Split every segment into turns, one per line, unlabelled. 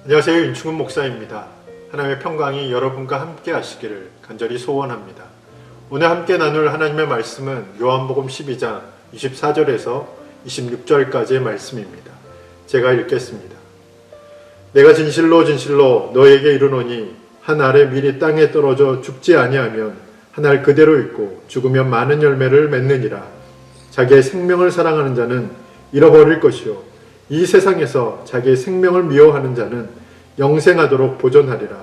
안녕하세요. 윤충훈 목사입니다. 하나님의 평강이 여러분과 함께 하시기를 간절히 소원합니다. 오늘 함께 나눌 하나님의 말씀은 요한복음 12장 24절에서 26절까지의 말씀입니다. 제가 읽겠습니다. 내가 진실로 진실로 너에게 이르노니 한 알의 밀이 땅에 떨어져 죽지 아니하면 한 알 그대로 있고 죽으면 많은 열매를 맺느니라. 자기의 생명을 사랑하는 자는 잃어버릴 것이요 이 세상에서 자기의 생명을 미워하는 자는 영생하도록 보존하리라.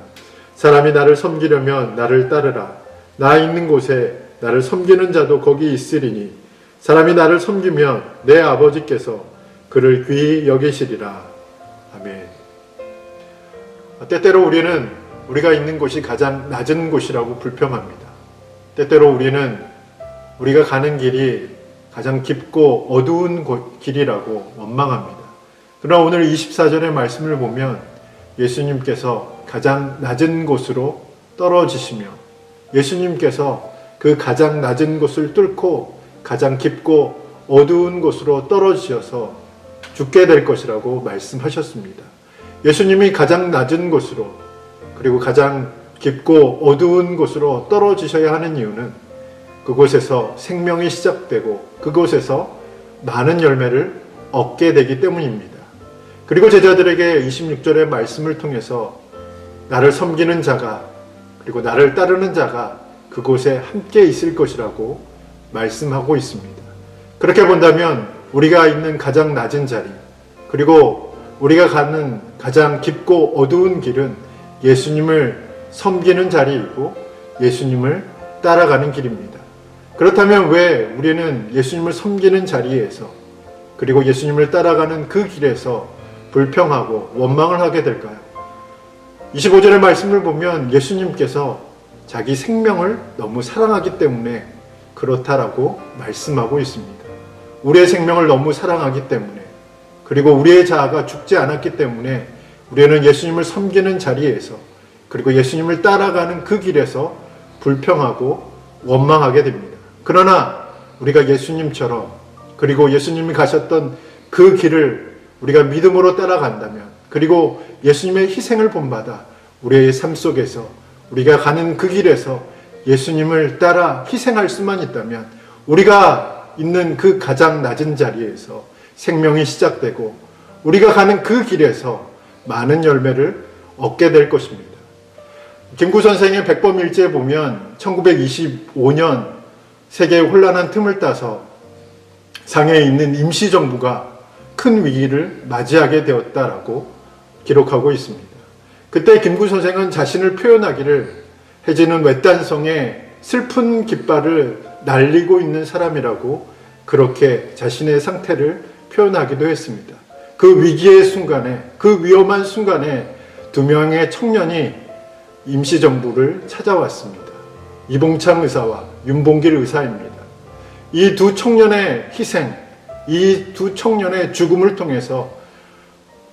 사람이 나를 섬기려면 나를 따르라. 나 있는 곳에 나를 섬기는 자도 거기 있으리니 사람이 나를 섬기면 내 아버지께서 그를 귀히 여기시리라. 아멘. 때때로 우리는 우리가 있는 곳이 가장 낮은 곳이라고 불평합니다. 때때로 우리는 우리가 가는 길이 가장 깊고 어두운 길이라고 원망합니다. 그러나 오늘 24절의 말씀을 보면 예수님께서 가장 낮은 곳으로 떨어지시며 예수님께서 그 가장 낮은 곳을 뚫고 가장 깊고 어두운 곳으로 떨어지셔서 죽게 될 것이라고 말씀하셨습니다. 예수님이 가장 낮은 곳으로 그리고 가장 깊고 어두운 곳으로 떨어지셔야 하는 이유는 그곳에서 생명이 시작되고 그곳에서 많은 열매를 얻게 되기 때문입니다. 그리고 제자들에게 26절의 말씀을 통해서 나를 섬기는 자가 그리고 나를 따르는 자가 그곳에 함께 있을 것이라고 말씀하고 있습니다. 그렇게 본다면 우리가 있는 가장 낮은 자리 그리고 우리가 가는 가장 깊고 어두운 길은 예수님을 섬기는 자리이고 예수님을 따라가는 길입니다. 그렇다면 왜 우리는 예수님을 섬기는 자리에서 그리고 예수님을 따라가는 그 길에서 불평하고 원망을 하게 될까요? 25절의 말씀을 보면 예수님께서 자기 생명을 너무 사랑하기 때문에 그렇다라고 말씀하고 있습니다. 우리의 생명을 너무 사랑하기 때문에 그리고 우리의 자아가 죽지 않았기 때문에 우리는 예수님을 섬기는 자리에서 그리고 예수님을 따라가는 그 길에서 불평하고 원망하게 됩니다. 그러나 우리가 예수님처럼 그리고 예수님이 가셨던 그 길을 우리가 믿음으로 따라간다면 그리고 예수님의 희생을 본받아 우리의 삶 속에서 우리가 가는 그 길에서 예수님을 따라 희생할 수만 있다면 우리가 있는 그 가장 낮은 자리에서 생명이 시작되고 우리가 가는 그 길에서 많은 열매를 얻게 될 것입니다. 김구 선생의 백범일지에 보면 1925년 세계의 혼란한 틈을 따서 상해에 있는 임시정부가 큰 위기를 맞이하게 되었다라고 기록하고 있습니다. 그때 김구 선생은 자신을 표현하기를 해지는 외딴성에 슬픈 깃발을 날리고 있는 사람이라고 그렇게 자신의 상태를 표현하기도 했습니다. 그 위기의 순간에 그 위험한 순간에 두 명의 청년이 임시정부를 찾아왔습니다. 이봉창 의사와 윤봉길 의사입니다. 이 두 청년의 희생 이 두 청년의 죽음을 통해서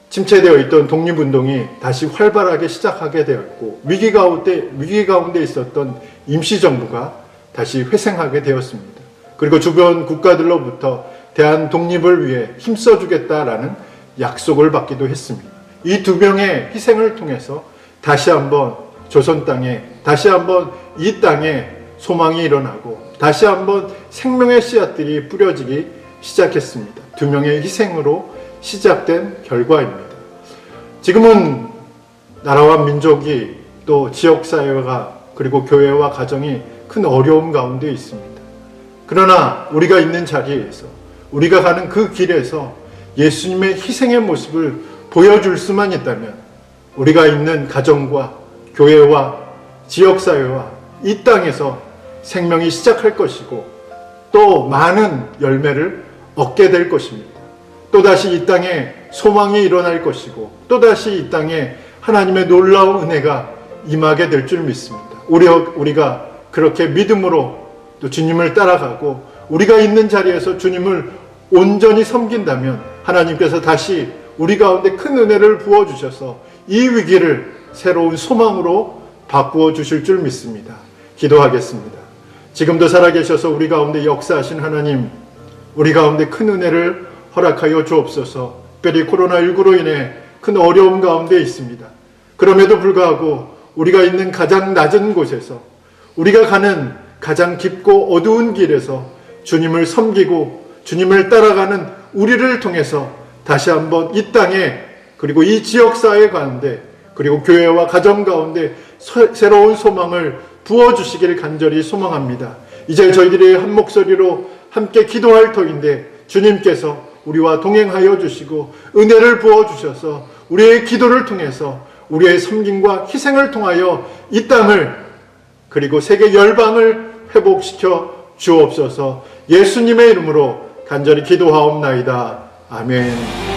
침체되어 있던 독립운동이 다시 활발하게 시작하게 되었고 위기 가운데 있었던 임시정부가 다시 회생하게 되었습니다. 그리고 주변 국가들로부터 대한 독립을 위해 힘써주겠다라는 약속을 받기도 했습니다. 이 두 명의 희생을 통해서 다시 한번 조선 땅에 다시 한번 이 땅에 소망이 일어나고 다시 한번 생명의 씨앗들이 뿌려지기 시작했습니다. 두 명의 희생으로 시작된 결과입니다. 지금은 나라와 민족이 또 지역사회가 그리고 교회와 가정이 큰 어려움 가운데 있습니다. 그러나 우리가 있는 자리에서 우리가 가는 그 길에서 예수님의 희생의 모습을 보여줄 수만 있다면 우리가 있는 가정과 교회와 지역사회와 이 땅에서 생명이 시작할 것이고 또 많은 열매를 얻게 될 것입니다. 또다시 이 땅에 소망이 일어날 것이고 또다시 이 땅에 하나님의 놀라운 은혜가 임하게 될 줄 믿습니다. 우리가 그렇게 믿음으로 또 주님을 따라가고 우리가 있는 자리에서 주님을 온전히 섬긴다면 하나님께서 다시 우리 가운데 큰 은혜를 부어주셔서 이 위기를 새로운 소망으로 바꾸어 주실 줄 믿습니다. 기도하겠습니다. 지금도 살아계셔서 우리 가운데 역사하신 하나님, 우리 가운데 큰 은혜를 허락하여 주옵소서. 특별히 코로나19로 인해 큰 어려움 가운데 있습니다. 그럼에도 불구하고 우리가 있는 가장 낮은 곳에서, 우리가 가는 가장 깊고 어두운 길에서 주님을 섬기고 주님을 따라가는 우리를 통해서 다시 한번 이 땅에, 그리고 이 지역사회 가운데, 그리고 교회와 가정 가운데 새로운 소망을 부어주시기를 간절히 소망합니다. 이제 저희들이 한 목소리로 함께 기도할 터인데 주님께서 우리와 동행하여 주시고 은혜를 부어주셔서 우리의 기도를 통해서 우리의 섬김과 희생을 통하여 이 땅을, 그리고 세계 열방을 회복시켜 주옵소서. 예수님의 이름으로 간절히 기도하옵나이다. 아멘.